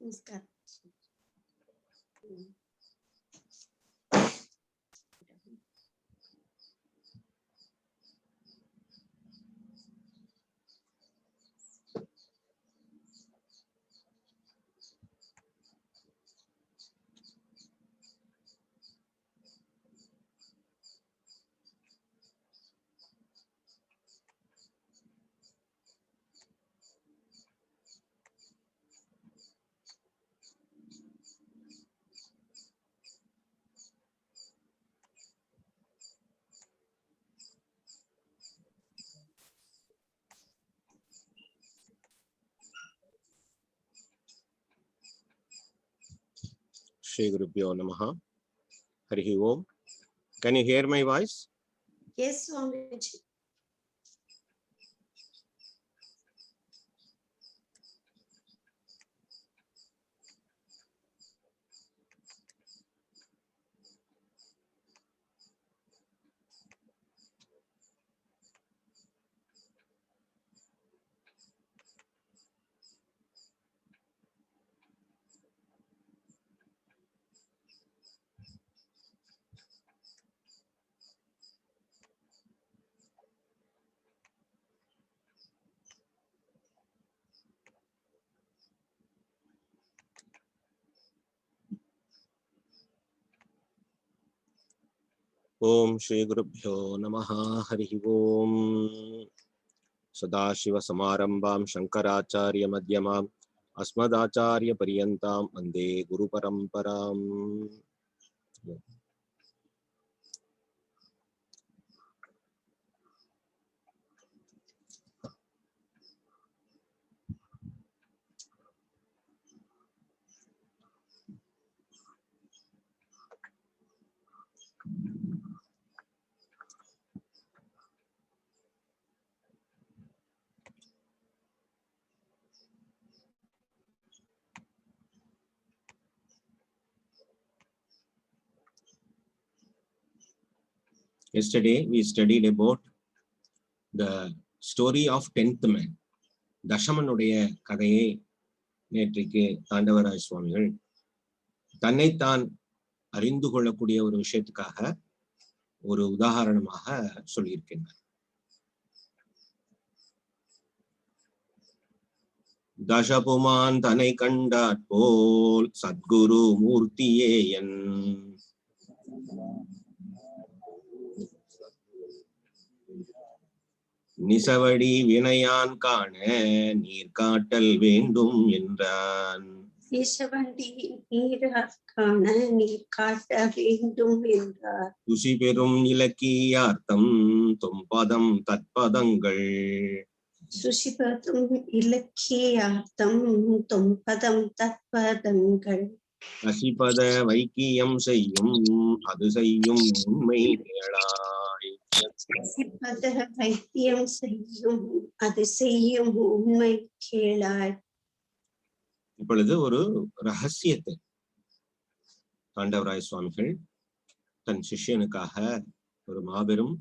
नमस्कार. Shri Gurubhyo Namaha. Harihi Om. Can you hear my voice? Yes, Swamiji. Om Shri Gurubhyo Namaha. Harihi Om. Sadashiva Samarambam Shankaracharya Madhyamam Asmadacharya Paryantam Vande Guru Paramparam. Yesterday we studied about the story of 10th man. தசமனுடைய கதையை நேற்றைக்கு தாண்டவராய சுவாமிகள் தன்னைத்தான் அறிந்து கொள்ளக்கூடிய ஒரு விஷயத்துக்காக ஒரு உதாரணமாக சொல்லியிருக்கின்றார். தசபுமான் தன்னை கண்டாற் போல் சத்குரு மூர்த்தியே என் நிசவடி வினையான் காண நீர் காட்டல் வேண்டும் என்றான். நிசவடி நீர் காண நீர் காட்ட வேண்டும் என்றார். துசி பெறும் இலக்கியார்த்தம் தொம்பதம் தற்பதங்கள். சுசிபதும் இலக்கியார்த்தம் தொம்பதம் தற்பதங்கள். அசிபத வைக்கியம் செய்யும் அது செய்யும் உண்மை கேளாய். அசிபத வைத்தியம் செய்யும் அது செய்யும் உண்மை கேளாய். இப்பொழுது ஒரு ரகசியத்தை தாண்டவராய சுவாமிகள் தன் சிஷ்யனுக்காக ஒரு மாபெரும்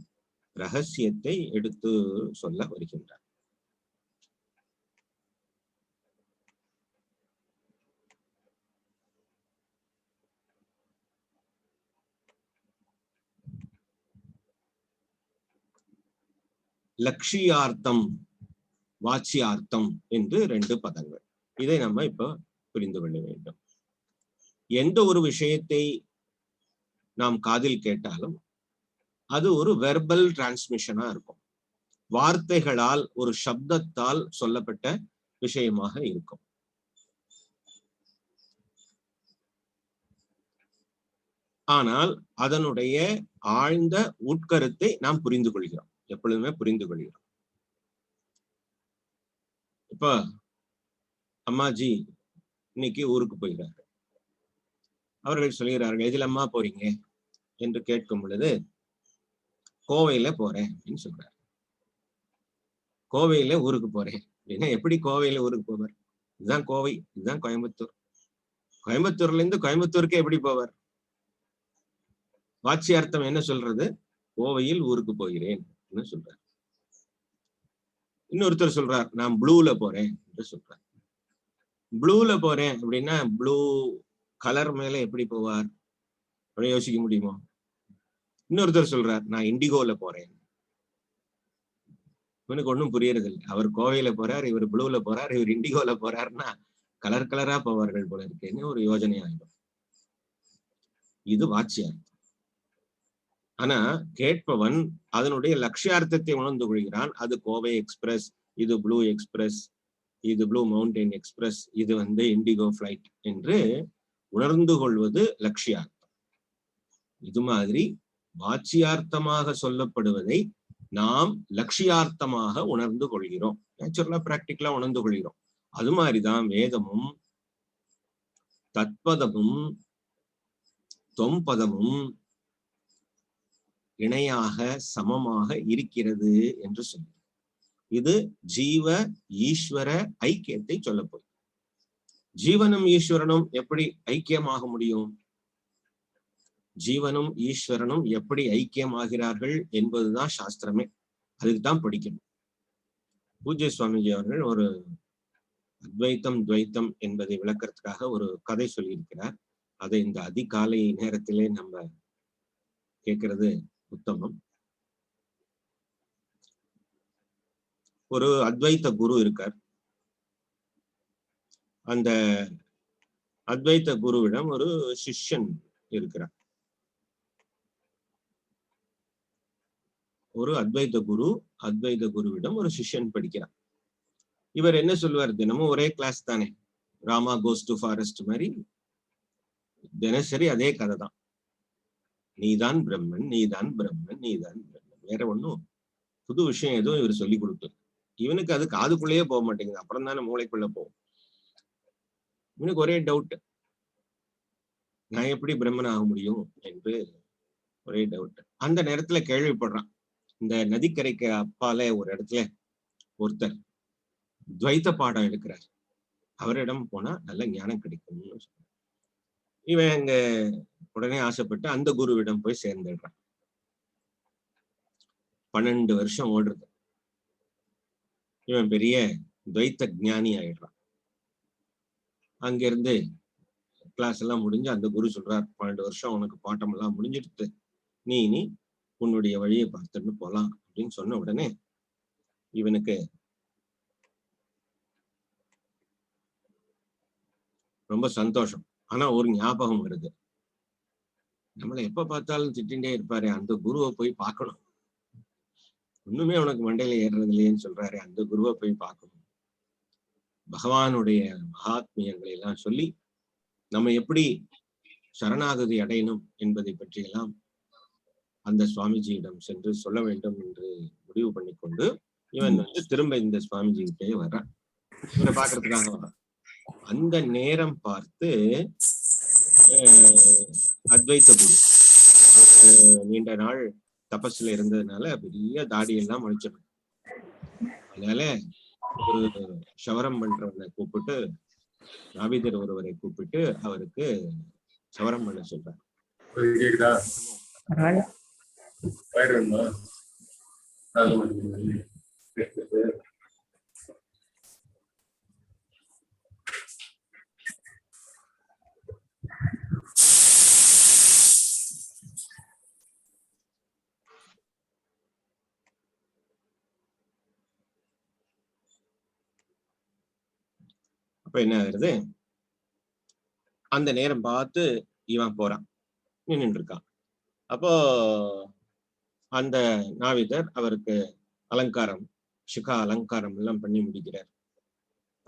ரகசியத்தை எடுத்து சொல்ல வருகின்றார். லட்சியார்த்தம் வாச்சியார்த்தம் என்று 2 பதங்கள். இதை நம்ம இப்ப புரிந்து கொள்ள வேண்டும். எந்த ஒரு விஷயத்தை நாம் காதில் கேட்டாலும் அது ஒரு வெர்பல் டிரான்ஸ்மிஷனா இருக்கும். வார்த்தைகளால் ஒரு சப்தத்தால் சொல்லப்பட்ட விஷயமாக இருக்கும். ஆனால் அதனுடைய ஆழ்ந்த உட்கருத்தை நாம் புரிந்து கொள்கிறோம். எப்பொழுதுமே புரிந்து கொள்கிறோம். இப்ப அம்மாஜி இன்னைக்கு ஊருக்கு போகிறார்கள். அவர்கள் சொல்கிறார்கள், எதில் அம்மா போறீங்க என்று கேட்கும் பொழுது கோவையில போறேன் அப்படின்னு சொல்றாரு. கோவையில ஊருக்கு போறேன் அப்படின்னா எப்படி கோவையில ஊருக்கு போவார்? இதுதான் கோவை, இதுதான் கோயம்புத்தூர். கோயம்புத்தூர்ல இருந்து கோயம்புத்தூருக்கு எப்படி போவார்? வாட்சியார்த்தம் என்ன சொல்றது? கோவையில் ஊருக்கு போகிறேன் சொல்றார். இன்னொருத்தர் சொல்றார், நான் ப்ளூல போறேன் என்று சொல்றார். ப்ளூல போறேன் அப்படின்னா ப்ளூ கலர் மேல எப்படி போவார் அப்படின்னு யோசிக்க முடியுமோ? இன்னொருத்தர் சொல்றார் நான் இண்டிகோல போறேன். இவனுக்கு ஒண்ணும் புரியறது இல்லை. அவர் கோவையில போறார், இவர் ப்ளூல போறார், இவர் இண்டிகோல போறாருன்னா கலர் கலரா போவார்கள் போல இருக்கேன்னு ஒரு யோஜனை ஆயிடும். இது வாட்சியார்த்தம். ஆனா கேட்பவன் அதனுடைய லட்சியார்த்தத்தை உணர்ந்து கொள்கிறான். அது கோவை எக்ஸ்பிரஸ், இது ப்ளூ எக்ஸ்பிரஸ், இது ப்ளூ மவுண்டைன் எக்ஸ்பிரஸ், இது இண்டிகோ பிளைட் என்று உணர்ந்து கொள்வது லட்சியார்த்தம். இது மாதிரி வாட்சியார்த்தமாக சொல்லப்படுவதை நாம் லட்சியார்த்தமாக உணர்ந்து கொள்கிறோம். நேச்சுரலா பிராக்டிக்கலா உணர்ந்து கொள்கிறோம். அது மாதிரிதான் வேதமும் தத்பதமும் தொம்பதமும் இணையாக சமமாக இருக்கிறது என்று சொல்லி இது ஜீவ ஈஸ்வர ஐக்கியத்தை சொல்ல போய். ஜீவனும் ஈஸ்வரனும் எப்படி ஐக்கியமாக முடியும்? ஜீவனும் ஈஸ்வரனும் எப்படி ஐக்கியமாகிறார்கள் என்பதுதான் சாஸ்திரமே. அதுக்குதான் படிக்கணும். பூஜ்ய சுவாமிஜி அவர்கள் ஒரு அத்வைத்தம் துவைத்தம் என்பதை விளக்கறதுக்காக ஒரு கதை சொல்லியிருக்கிறார். அதை இந்த அதிகாலை நேரத்திலே நம்ம கேட்கறது உத்தமம். ஒரு அத்வைத்த குரு இருக்கார். அந்த அத்வைத்த குருவிடம் ஒரு சிஷ்யன் இருக்கிறார். ஒரு அத்வைத குருவிடம் ஒரு சிஷ்யன் படிக்கிறார். இவர் என்ன சொல்லுவார்? தினமும் ஒரே கிளாஸ் தானே, ராமா கோஸ் டு ஃபாரஸ்ட் மாதிரி தினசரி அதே கதை தான். நீதான் பிரம்மன், நீதான் பிரம்மன், நீதான் பிரம்மன். வேற ஒண்ணும் புது விஷயம் எதுவும் இவர் சொல்லி கொடுக்கல. இவனுக்கு அது காதுக்குள்ளேயே போக மாட்டேங்குது. அப்புறம் தானே மூளைக்குள்ள போகும். இவனுக்கு ஒரே டவுட், நான் எப்படி பிரம்மன் ஆக முடியும் என்று ஒரே டவுட். அந்த நேரத்துல கேள்விப்படுறான், இந்த நதிக்கரைக்கு அப்பால ஒரு இடத்துல ஒருத்தர் துவைத்த பாடம் எடுக்கிறார். அவரிடம் போனா நல்ல ஞானம் கிடைக்கும்னு சொல்றார். இவன் அங்க உடனே ஆசைப்பட்டு அந்த குருவிடம் போய் சேர்ந்துடுறான். 12 வருஷம் ஓடுறது. இவன் பெரிய துவைத்த ஞானி ஆயிடுறான். அங்கிருந்து கிளாஸ் எல்லாம் முடிஞ்சு அந்த குரு சொல்றார், 12 வருஷம் உனக்கு பாட்டம் எல்லாம் முடிஞ்சிடுத்து, நீ உன்னுடைய வழியை பார்த்துட்டு போலாம் அப்படின்னு சொன்ன உடனே இவனுக்கு ரொம்ப சந்தோஷம். ஆனா ஒரு ஞாபகம் வருது, நம்மளை எப்ப பார்த்தாலும் திட்டிகிட்டே இருப்பாரு, அந்த குருவை போய் பார்க்கணும். ஒண்ணுமே உனக்கு மண்டையில ஏறுறது இல்லையேன்னு சொல்றாரு, அந்த குருவை போய் பார்க்கணும். பகவானுடைய மகாத்மியங்களை எல்லாம் சொல்லி நம்ம எப்படி சரணாகதி அடையணும் என்பதை பற்றியெல்லாம் அந்த சுவாமிஜியிடம் சென்று சொல்ல வேண்டும் என்று முடிவு பண்ணிக்கொண்டு இவன் திரும்ப இந்த சுவாமிஜி கிட்டே வர்றான். இவனை பார்க்கறதுக்காக வர்றான். அந்த நேரம் பார்த்து அத்வைத்த குரு நீண்ட நாள் தபஸ்ல இருந்ததுனால பெரிய தாடியெல்லாம் முளைச்சிடும். அதனால ஒரு சவரம் பண்றவனை கூப்பிட்டு, நாவிதர் ஒருவரை கூப்பிட்டு அவருக்கு சவரம் பண்ண சொல்றார். அப்ப என்ன ஆகுறது, அந்த நேரம் பார்த்து இவன் போறான், நின்று இருக்கான். அப்போ அந்த நாவிதர் அவருக்கு அலங்காரம், சிகா அலங்காரம் எல்லாம் பண்ணி முடிக்கிறார்.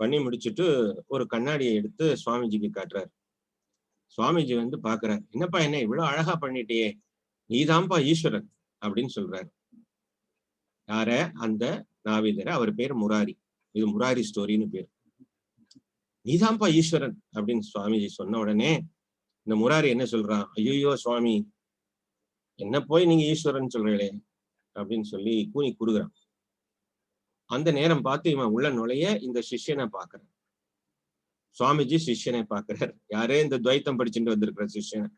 பண்ணி முடிச்சுட்டு ஒரு கண்ணாடியை எடுத்து சுவாமிஜிக்கு காட்டுறார். சுவாமிஜி பாக்குறார், என்னப்பா என்ன இவ்வளவு அழகா பண்ணிட்டியே, நீதான்ப்பா ஈஸ்வரன் அப்படின்னு சொல்றாரு. யார? அந்த நாவிதர. அவர் பேர் முராரி. இது முராரி ஸ்டோரின்னு பேர். நீதான்ப்பா ஈஸ்வரன் அப்படின்னு சுவாமிஜி சொன்ன உடனே இந்த முராரி என்ன சொல்றான், ஐயோ சுவாமி, என்ன போய் நீங்க ஈஸ்வரன் சொல்றீங்களே அப்படின்னு சொல்லி கூனி குறுகிறான். அந்த நேரம் பார்த்து இவன் உள்ள நுழைய இந்த சிஷ்யனை பாக்குறான். சுவாமிஜி சிஷ்யனை பாக்குறார். யாரே இந்த துவைத்தம் படிச்சுட்டு வந்திருக்கிற சிஷ்யனை.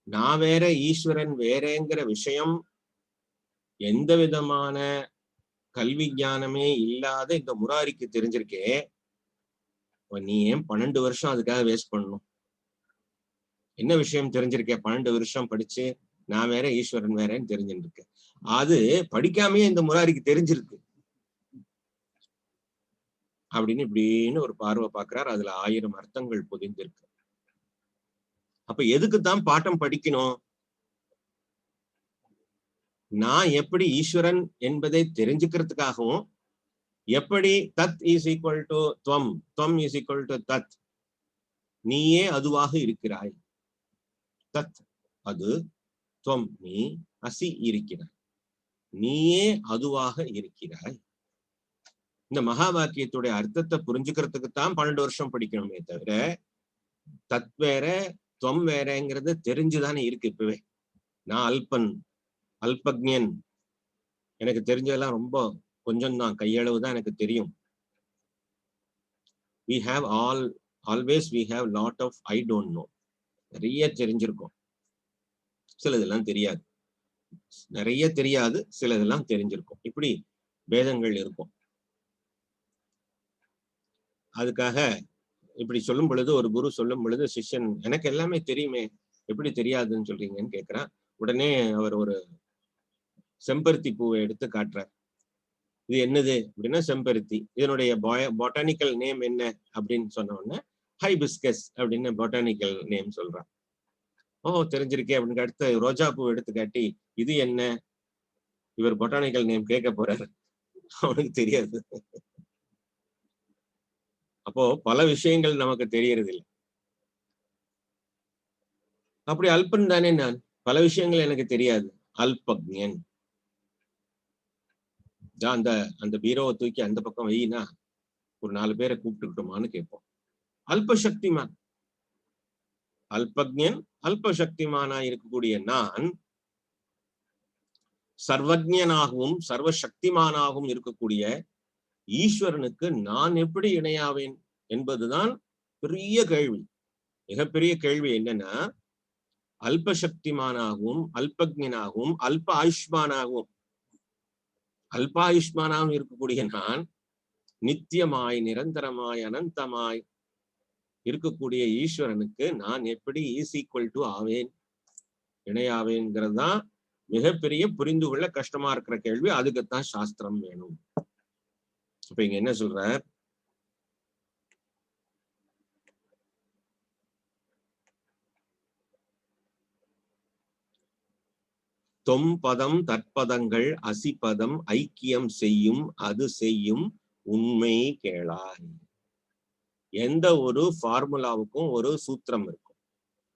நான் வேற ஈஸ்வரன் வேறேங்கிற விஷயம் எந்த விதமான கல்வி ஞானமே இல்லாத இந்த முராரிக்கு தெரிஞ்சிருக்கே, நீ ஏன் 12 வருஷம் அதுக்காக வேஸ்ட் பண்ணணும்? என்ன விஷயம் தெரிஞ்சிருக்கே? 12 வருஷம் படிச்சு நான் வேற ஈஸ்வரன் வேறன்னு தெரிஞ்சுருக்கு. அது படிக்காமயே இந்த முராரிக்கு தெரிஞ்சிருக்கு அப்படின்னு இப்படின்னு ஒரு பார்வை பார்க்கிறார். அதுல 1000 அர்த்தங்கள் பொதிந்திருக்கு. அப்ப எதுக்குத்தான் பாட்டம் படிக்கணும்? நான் எப்படி ஈஸ்வரன் என்பதை தெரிஞ்சுக்கிறதுக்காகவும், எப்படி தத் இஸ் ஈக்குவல் டு துவம், துவம் இஸ் ஈக்குவல் டு தத், நீயே அதுவாக இருக்கிறாய், தத் அது, துவம் நீ, அசி இருக்கிறாய், நீயே அதுவாக இருக்கிறாய். இந்த மகா வாக்கியத்துடைய அர்த்தத்தை புரிஞ்சுக்கிறதுக்குத்தான் 12 வருஷம் படிக்கணுமே தவிர, தத் வேற துவம் வேறங்கிறது தெரிஞ்சுதானே இருக்கு இப்பவே. நான் அல்பன், அல்பக்ஞன், எனக்கு தெரிஞ்சதெல்லாம் ரொம்ப கொஞ்சம் தான், கையளவு தான் எனக்கு தெரியும். we have always we have lot of I don't know. நிறைய தெரிஞ்சிருக்கும், சிலதெல்லாம் தெரியாது. நிறைய தெரியாது, சிலதெல்லாம் தெரிஞ்சிருக்கும். இப்படி பேதங்கள் இருக்கும். அதுக்காக இப்படி சொல்லும் பொழுது, ஒரு குரு சொல்லும் பொழுது சிஷ்யன் எனக்கு எல்லாமே தெரியுமே எப்படி தெரியாதுன்னு சொல்றீங்கன்னு கேட்கிறான். உடனே அவர் ஒரு செம்பருத்தி பூவை எடுத்து காட்டுறார். இது என்னது அப்படின்னா செம்பருத்தி. இதனுடைய பொட்டானிக்கல் நேம் என்ன அப்படின்னு சொன்ன உடனே ஹைபிஸ்கஸ் அப்படின்னு பொட்டானிக்கல் நேம் சொல்றான். ஓ தெரிஞ்சிருக்கே அப்படின்னு அடுத்து ரோஜா பூ எடுத்து காட்டி இது என்ன, இவர் பொட்டானிக்கல் நேம் கேட்க போறாரு, அவனுக்கு தெரியாது. அப்போ பல விஷயங்கள் நமக்கு தெரியறது இல்லை. அப்படி அல்பன் தானே நான், பல விஷயங்கள் எனக்கு தெரியாது, அல்பக்ஞன். அந்த அந்த பீரோவை தூக்கி அந்த பக்கம் வையினா ஒரு 4 பேரை கூப்பிட்டுக்கிட்டோமான்னு கேட்போம். அல்பசக்திமான், அல்பக்ஞன், அல்பசக்திமானா இருக்கக்கூடிய நான் சர்வஜனாகவும் சர்வசக்திமானாகவும் இருக்கக்கூடிய ஈஸ்வரனுக்கு நான் எப்படி இணையாவேன் என்பதுதான் பெரிய கேள்வி. மிகப்பெரிய கேள்வி என்னன்னா, அல்பசக்திமானாகவும் அல்பக்ஞனாகவும் அல்ப ஆயுஷ்மானாகவும், அல்பாயுஷ்மானாகவும் இருக்கக்கூடிய நான் நித்தியமாய் நிரந்தரமாய் அனந்தமாய் இருக்கக்கூடிய ஈஸ்வரனுக்கு நான் எப்படி இஸ் ஈக்குவல் டு ஆவேன், இணையாவேங்கிறது தான் மிகப்பெரிய புரிந்து கொள்ள கஷ்டமா இருக்கிற கேள்வி. அதுக்குத்தான் சாஸ்திரம் வேணும். இப்ப இங்க என்ன சொல்ற, தொம் பதம் தற்பதங்கள் அசிபதம் ஐக்கியம் செய்யும் அது செய்யும் உண்மை கேளாய். எந்த ஒரு ஃபார்முலாவுக்கும் ஒரு சூத்திரம் இருக்கும்,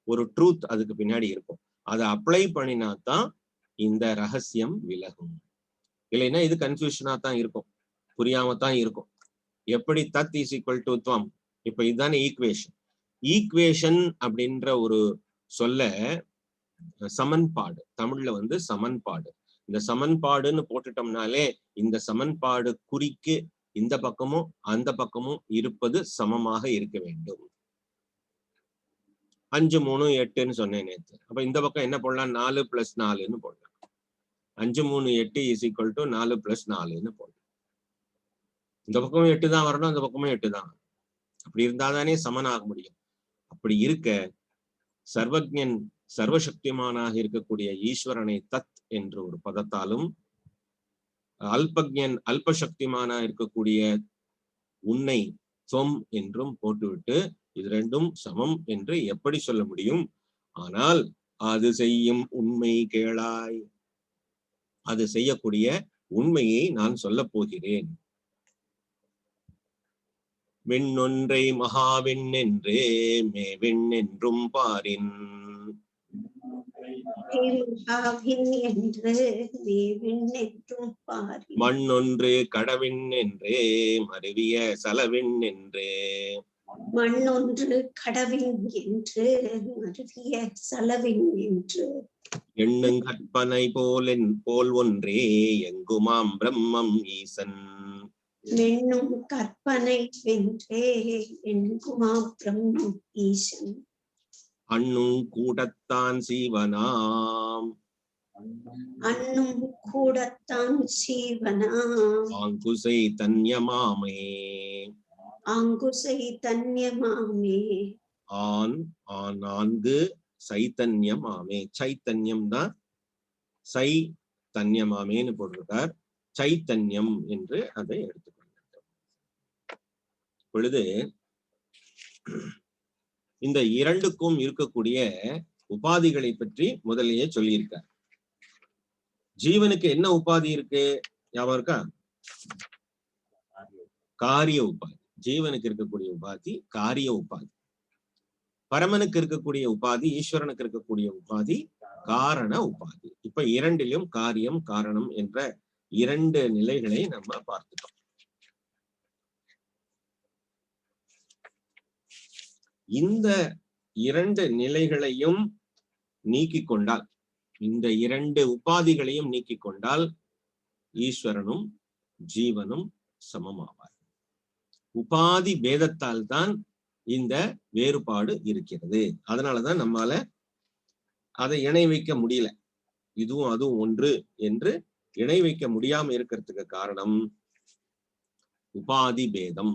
ஒரு ட்ரூத் அதுக்கு பின்னாடி இருக்கும். அதை அப்ளை பண்ணினாதான் இந்த ரகசியம் விலகும். இல்லைன்னா இது கன்ஃபியூஷனா தான் இருக்கும், புரியாமத்தான் இருக்கும். எப்படி தத் இஸ் ஈக்குவல் டு துவம், இப்ப இதுதானே ஈக்குவேஷன். ஈக்குவேஷன் அப்படின்ற ஒரு சொல்ல சமன்பாடு, தமிழ்ல சமன்பாடு. இந்த சமன்பாடுன்னு போட்டுட்டோம்னாலே இந்த சமன்பாடு குறிக்கு இந்த பக்கமும் அந்த பக்கமும் இருப்பது சமமாக இருக்க வேண்டும். 5 3 8ன்னு சொன்னேன் நேற்று. அப்ப இந்த பக்கம் என்ன போடலாம், 4 + 4ன்னு போடலாம். 5 3 8 இஸ் ஈக்குவல் டு 4 + 4ன்னு போடலாம். இந்த பக்கமும் 8 தான் வரணும், அந்த பக்கமும் 8 தான். அப்படி இருந்தாதானே சமனாக முடியும். அப்படி இருக்க சர்வஜன் சர்வசக்திமானாக இருக்கக்கூடிய ஈஸ்வரனை தத் என்று ஒரு பதத்தாலும், அல்பக்ஞன் அல்பசக்திமானா இருக்கக்கூடிய உன்னை தொம் என்றும் போட்டுவிட்டு இது ரெண்டும் சமம் என்று எப்படி சொல்ல முடியும்? ஆனால் அது செய்யும் உண்மை கேளாய், அது செய்யக்கூடிய உண்மையை நான் சொல்ல போகிறேன். விண்ணொன்றை மகாவிண் என்றே மேவிண் என்றும் பாரின், மண்ணொன்று கடவின் என்றே மருவிய சலவின் என்றே, மண்ணொன்று கடவின் என்று மருவிய சலவின் என்று, எண்ணுங் கற்பனை போல் ஒன்றே எங்குமாம் பிரம்மம் ஈசன், மென்னும் கற்பனை வென்றே எங்குமாம் பிரம்மம் ஈசன், அண்ணும் கூடத்தான் சீவனாம் அன்னும் கூடத்தான் சீவனாம் ஆங்குசை தன்யமாமே. ஆங்குசை தன்யமாமே. ஆண் நான்கு சைத்தன்யமாமே. சைத்தன்யம் தான் சை தன்யமாமேன்னு போட்டிருக்கார். சைத்தன்யம் என்று அதை எடுத்துக்கொண்டார். பொழுது இந்த இரண்டுக்கும் இருக்கக்கூடிய உபாதிகளை பற்றி முதலியே சொல்லியிருக்கார். ஜீவனுக்கு என்ன உபாதி இருக்கு ஞாபகம் இருக்கா? காரிய உபாதி. ஜீவனுக்கு இருக்கக்கூடிய உபாதி காரிய உபாதி. பரமனுக்கு இருக்கக்கூடிய உபாதி, ஈஸ்வரனுக்கு இருக்கக்கூடிய உபாதி காரண உபாதி. இப்ப இரண்டிலும் காரியம் காரணம் என்ற இரண்டு நிலைகளை நம்ம பார்த்துட்டோம். இந்த இரண்டு நிலைகளையும் நீக்கிக் கொண்டால், இந்த இரண்டு உபாதிகளையும் நீக்கிக் கொண்டால் ஈஸ்வரனும் ஜீவனும் சமமாவார். உபாதி பேதத்தால் தான் இந்த வேறுபாடு இருக்கிறது. அதனாலதான் நம்மால அதை இணை வைக்க முடியல. இதுவும் அதுவும் ஒன்று என்று இணை வைக்க முடியாம இருக்கிறதுக்கு காரணம் உபாதி பேதம்.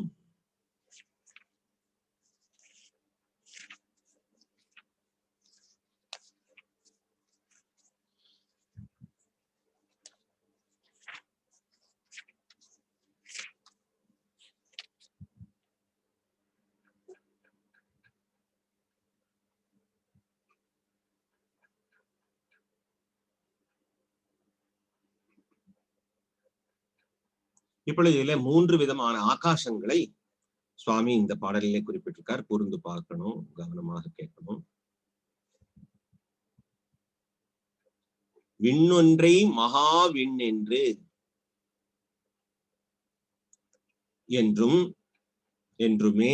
இப்பொழுது இதுல 3 விதமான ஆகாசங்களை சுவாமி இந்த பாடலிலே குறிப்பிட்டிருக்கார். கூர்ந்து பார்க்கணும், கவனமாக கேட்கணும். விண்ணொன்றை மகா விண் என்றும் என்றுமே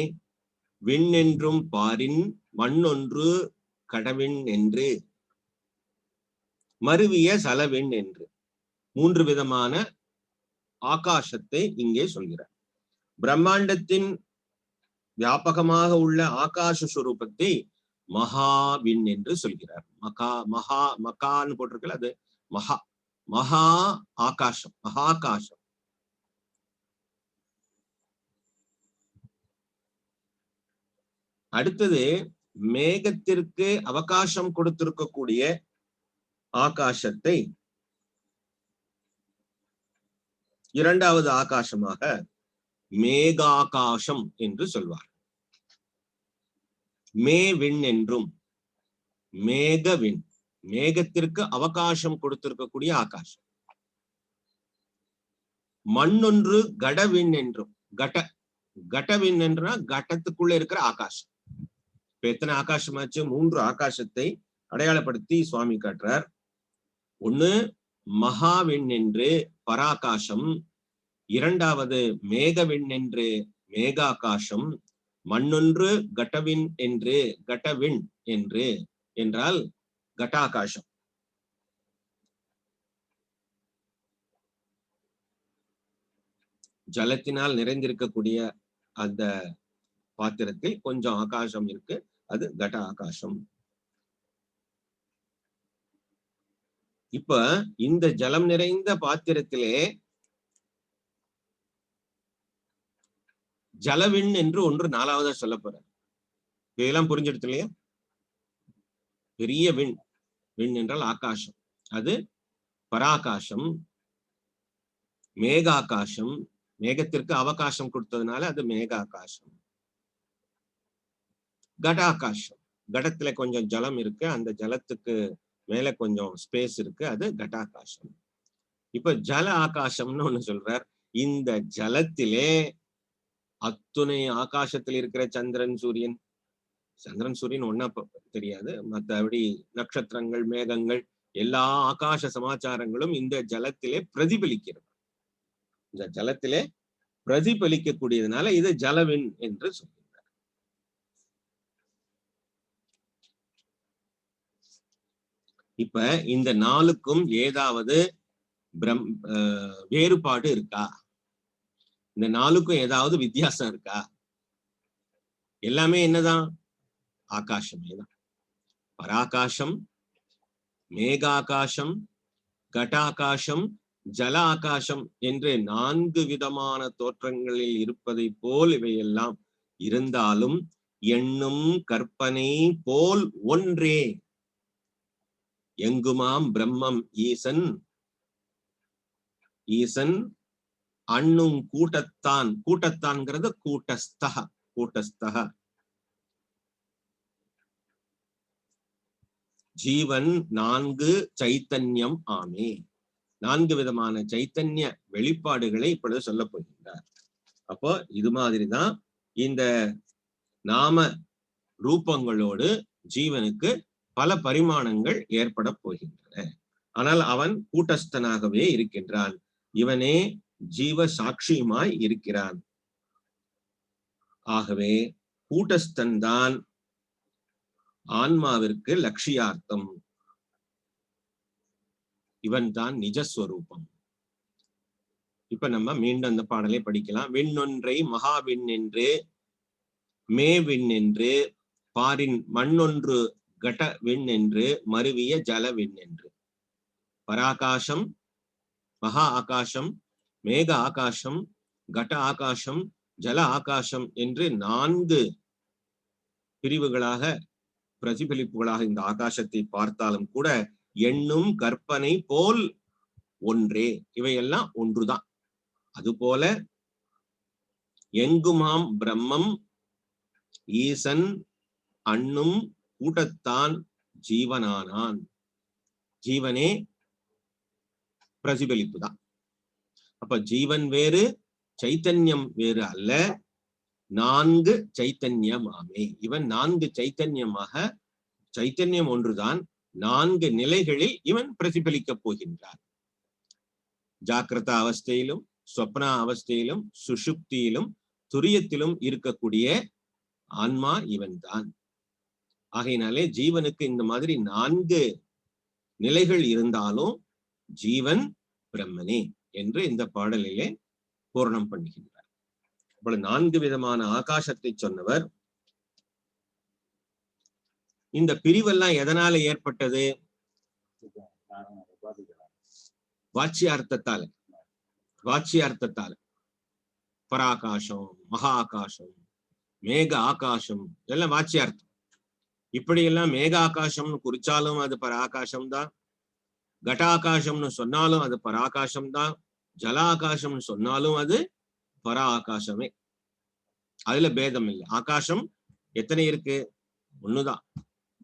விண் என்றும் பாரின் மண்ணொன்று கடவின் என்று மருவிய சலவின் என்று 3 விதமான ஆகாசத்தை இங்கே சொல்கிறார். பிரம்மாண்டத்தின் வியாபகமாக உள்ள ஆகாச சுரூபத்தை மகாவின் என்று சொல்கிறார். மகான்னு போட்டிருக்கல, அது மகா ஆகாசம், மகாகாசம். அடுத்தது மேகத்திற்கு அவகாசம் கொடுத்திருக்கக்கூடிய ஆகாசத்தை இரண்டாவது ஆகாசமாக மேகாகாசம் என்று சொல்வார். மேவிண் என்றும் மேகவிண், மேகத்திற்கு அவகாசம் கொடுத்திருக்கக்கூடிய ஆகாசம். மண்ணொன்று கடவிண் என்றும், கடவிண் என்றா கடத்துக்குள்ள இருக்கிற ஆகாசம். இப்ப எத்தனை ஆகாசமாச்சு? 3 ஆகாசத்தை அடையாளப்படுத்தி சுவாமி காட்டுறார். ஒண்ணு மகாவிண் என்று பராகாசம், இரண்டாவது மேகவிண் என்று மேகாகாசம், மண்ணொன்று கடவின் என்று கடவிண் என்று என்றால் கட்டாகாசம். ஜலத்தினால் நிறைந்திருக்கக்கூடிய அந்த பாத்திரத்தில் கொஞ்சம் ஆகாசம் இருக்கு, அது கட ஆகாசம். இப்ப இந்த ஜலம் நிறைந்த பாத்திரத்திலே ஜலவிண் என்று ஒன்று 4வதா சொல்ல போற. இதெல்லாம் புரிஞ்சிடுது இல்லையா? பெரிய விண், விண் என்றால் ஆகாசம், அது பராகாசம். மேகாகாசம், மேகத்திற்கு அவகாசம் கொடுத்ததுனால அது மேகாகாசம். கடாகாசம், கடத்துல கொஞ்சம் ஜலம் இருக்கு, அந்த ஜலத்துக்கு மேல கொஞ்சம் ஸ்பேஸ் இருக்கு, அது கடாகாசம். இப்ப ஜல ஆகாசம்னு ஒண்ணு சொல்றார். இந்த ஜலத்திலே அத்துணை ஆகாசத்தில் இருக்கிற சந்திரன் சூரியன், சந்திரன் சூரியன் ஒன்னா தெரியாது, மற்றபடி நட்சத்திரங்கள் மேகங்கள் எல்லா ஆகாச சமாச்சாரங்களும் இந்த ஜலத்திலே பிரதிபலிக்கிறது. இந்த ஜலத்திலே பிரதிபலிக்க கூடியதுனால இது ஜலவின் என்று சொல்கிறார். இப்ப இந்த 4க்கும் ஏதாவது வேறுபாடு இருக்கா? இந்த 4க்கும் ஏதாவது வித்தியாசம் இருக்கா? எல்லாமே என்னதான்? ஆகாசமே தான். பராகாசம், மேகாகாசம், கடாகாசம், ஜல ஆகாசம் என்று 4 விதமான தோற்றங்களில் இருப்பதை போல் இவையெல்லாம் இருந்தாலும் எண்ணும் கற்பனை போல் ஒன்றே. எங்குமாம் பிரம்மம் ஈசன், ஈசன் அண்ணும் கூட்டத்தான், கூட்டத்தான்கிறது கூட்டஸ்தக, கூட்டஸ்தக. ஜீவன் 4 சைத்தன்யம் ஆமே. 4 விதமான சைத்தன்ய வெளிப்பாடுகளை இப்பொழுது சொல்ல போகின்றார். அப்போ இது மாதிரிதான் இந்த நாம ரூபங்களோடு ஜீவனுக்கு பல பரிமாணங்கள் ஏற்பட போகின்றன. ஆனால் அவன் கூட்டஸ்தனாகவே இருக்கின்றான். இவனே ஜீவ சாட்சியுமாய் இருக்கிறான். ஆகவே கூட்டஸ்தன் தான் ஆன்மாவிற்கு லட்சியார்த்தம். இவன் தான் நிஜஸ்வரூபம். இப்ப நம்ம மீண்டும் அந்த பாடலை படிக்கலாம். விண்ணொன்றை மகாவிண் என்று, மேவிண் என்று, பாரின் மண்ணொன்று கட விண் என்று, மருவிய ஜல விண் என்று. பராகாசம், மகா ஆகாசம், மேக ஆகாசம், கட ஆகாசம், ஜல ஆகாசம் என்று 4 பிரிவுகளாக, பிரதிபலிப்புகளாக இந்த ஆகாசத்தை பார்த்தாலும் கூட எண்ணும் கற்பனை போல் ஒன்றே. இவையெல்லாம் ஒன்றுதான். அதுபோல எங்குமாம் பிரம்மம் ஈசன் அண்ணும் கூட்டத்தான் ஜீவனானான். ஜீவனே பிரதிபலிப்பு தான். அப்ப ஜீவன் வேறு, சைத்தன்யம் வேறு அல்ல. 4 சைத்தன்யமாமே. இவன் 4 சைத்தன்யமாக, சைத்தன்யம் ஒன்றுதான், 4 நிலைகளில் இவன் பிரதிபலிக்கப் போகின்றான். ஜாக்கிரத அவஸ்தையிலும், சொப்னா அவஸ்தையிலும், சுஷுப்தியிலும், துரியத்திலும் இருக்கக்கூடிய ஆன்மா இவன் தான். ஆகையினாலே ஜீவனுக்கு இந்த மாதிரி 4 நிலைகள் இருந்தாலும் ஜீவன் பிரம்மனே என்று இந்த பாடலிலே பூரணம் பண்ணுகின்றார். அப்பொழுது 4 விதமான ஆகாசத்தை சொன்னவர். இந்த பிரிவெல்லாம் எதனால ஏற்பட்டது? வாட்சியார்த்தத்தால. வாட்சியார்த்தத்தால பராகாசம், மகா ஆகாசம், மேக ஆகாசம் இதெல்லாம் வாட்சியார்த்தம். இப்படியெல்லாம் மேக ஆகாசம்னு குறிச்சாலும் அது பராகாசம் தான், கட்டாகாசம்னு சொன்னாலும் அது பராகாசம் தான், ஜலாகாசம்னு சொன்னாலும் அது பர ஆகாசமே. அதுல பேதம் இல்லை. ஆகாசம் எத்தனை இருக்கு? ஒண்ணுதான்.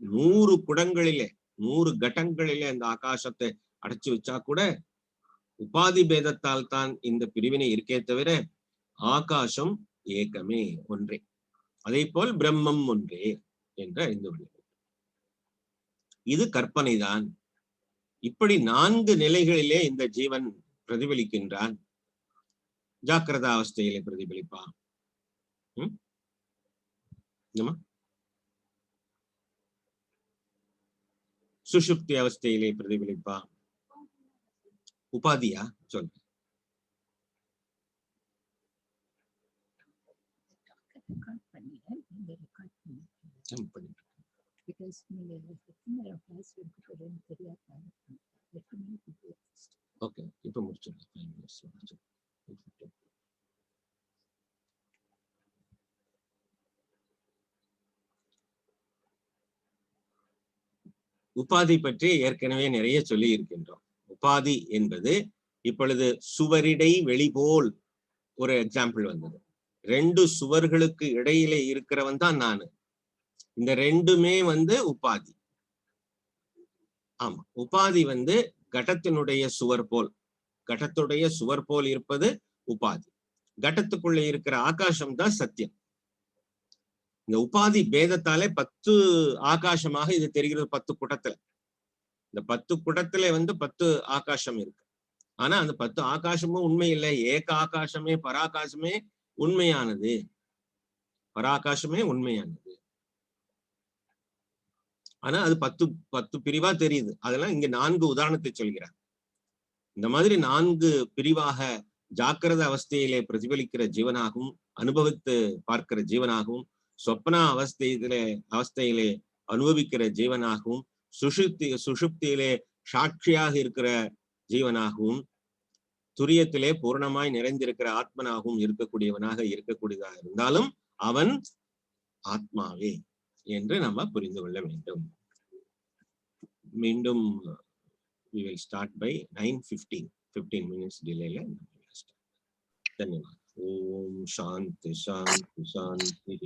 100 குடங்களிலே, 100 கட்டங்களிலே அந்த ஆகாசத்தை அடைச்சு வச்சா கூட உபாதி பேதத்தால் தான் இந்த பிரிவினை இருக்கே தவிர ஆகாசம் ஏகமே, ஒன்றே. அதே போல் பிரம்மம் ஒன்றே என்று அறிந்து கொள்ளுங்கள். இது கற்பனைதான். இப்படி 4 நிலைகளிலே இந்த ஜீவன் பிரதிபலிக்கின்றான். ஜாக்கிரத அவஸ்தையிலே பிரதிபலிப்பான், சுஷுப்தி அவஸ்தையிலே பிரதிபலிப்பான். உபாதியா சொல்லு. ஓகே, இப்ப முடிச்சிடலாம். உபாதி பற்றி ஏற்கனவே நிறைய சொல்லி இருக்கின்றோம். உபாதி என்பது இப்பொழுது சுவரிடை வெளிபோல் ஒரு எக்ஸாம்பிள் வந்தது. 2 சுவர்களுக்கு இடையிலே இருக்கிறவன் தான் நானு. இந்த 2மே உபாதி. ஆமா, உபாதி கடத்தினுடைய சுவர் போல், கடத்துடைய சுவர் போல் இருப்பது உபாதி. கடத்துக்குள்ள இருக்கிற ஆகாசம் தான் சத்தியம். இந்த உபாதி பேதத்தாலே 10 ஆகாசமாக இது தெரிகிறது. 10 குடத்துல, இந்த 10 குடத்துல 10 ஆகாசம் இருக்கு. ஆனா அந்த 10 ஆகாசமும் உண்மை இல்லை. ஏக ஆகாசமே, பராகாசமே உண்மையானது. பராகாசமே உண்மையானது. ஆனா அது 10 பிரிவா தெரியுது. அதெல்லாம் இங்க 4 உதாரணத்தை சொல்கிறார். இந்த மாதிரி 4 பிரிவாக ஜாக்கிரத அவஸ்தையிலே பிரதிபலிக்கிற ஜீவனாகவும், அனுபவித்து பார்க்கிற ஜீவனாகவும், சொப்னா அவஸ்தையிலே அனுபவிக்கிற ஜீவனாகவும், சுஷுப்தியிலே சாட்சியாக இருக்கிற ஜீவனாகவும் துரியத்திலே பூர்ணமாய் நிறைந்திருக்கிற ஆத்மனாகவும் இருக்கக்கூடியதாக இருந்தாலும் அவன் ஆத்மாவே என்று நம்ம புரிந்து கொள்ள வேண்டும். மீண்டும் we will start by 9:15. 15 minutes delay. धन्यवाद. Om Shanti Shanti Shanti.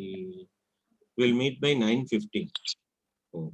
We'll meet by 9:15. Om.